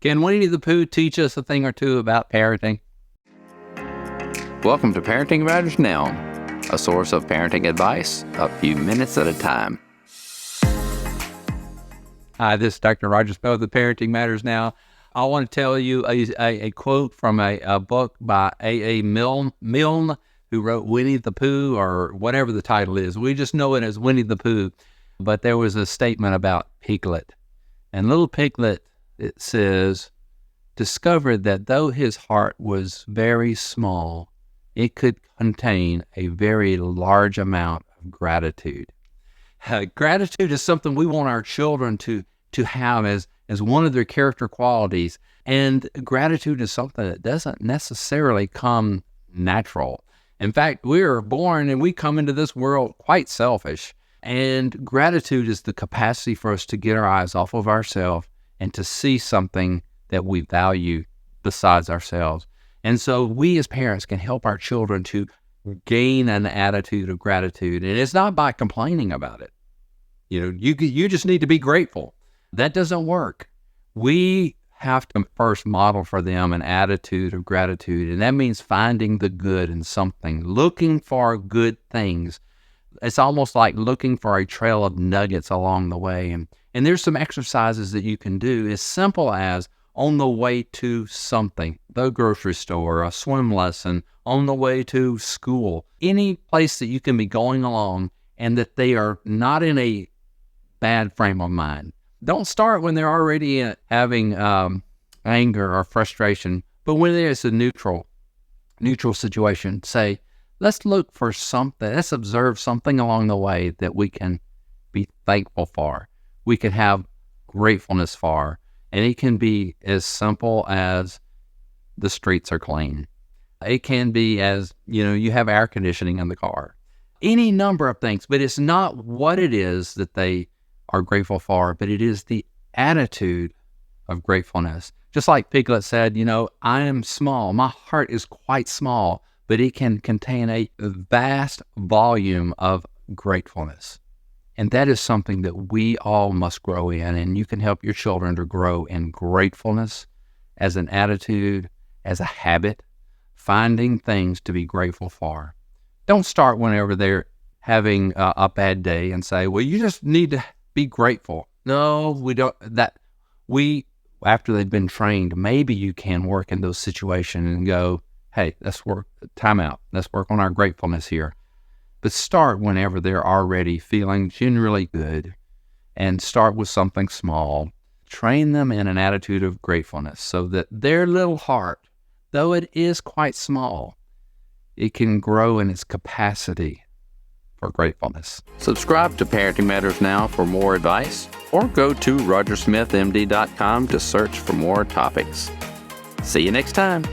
Can Winnie the Pooh teach us a thing or two about parenting? Welcome to Parenting Matters Now, a source of parenting advice a few minutes at a time. Hi, this is Dr. Roger Spell with Parenting Matters Now. I want to tell you a quote from a book by A.A. Milne, who wrote Winnie the Pooh, or whatever the title is. We just know it as Winnie the Pooh. But there was a statement about Piglet. And little Piglet, it says, discovered that though his heart was very small, it could contain a very large amount of gratitude. Gratitude is something we want our children to have as one of their character qualities. And gratitude is something that doesn't necessarily come natural. In fact, we are born and we come into this world quite selfish. And gratitude is the capacity for us to get our eyes off of ourselves and to see something that we value besides ourselves. And so we as parents can help our children to gain an attitude of gratitude. And it's not by complaining about it. You just need to be grateful. That doesn't work. We have to first model for them an attitude of gratitude. And that means finding the good in something, looking for good things. It's almost like looking for a trail of nuggets along the way. And there's some exercises that you can do as simple as on the way to something, the grocery store, a swim lesson, on the way to school, any place that you can be going along and that they are not in a bad frame of mind. Don't start when they're already having anger or frustration, but when there's a neutral situation, say, let's look for something, let's observe something along the way that we can be thankful for, we can have gratefulness for. And it can be as simple as the streets are clean. It can be as, you have air conditioning in the car. Any number of things, but it's not what it is that they are grateful for, but it is the attitude of gratefulness. Just like Piglet said, I am small. My heart is quite small, but it can contain a vast volume of gratefulness. And that is something that we all must grow in, and you can help your children to grow in gratefulness as an attitude, as a habit, finding things to be grateful for. Don't start whenever they're having a bad day and say, well, you just need to be grateful. No, we don't. After they've been trained, maybe you can work in those situations and go, hey, let's work, time out. Let's work on our gratefulness here. But start whenever they're already feeling generally good, and start with something small. Train them in an attitude of gratefulness so that their little heart, though it is quite small, it can grow in its capacity for gratefulness. Subscribe to Parenting Matters Now for more advice, or go to rogersmithmd.com to search for more topics. See you next time.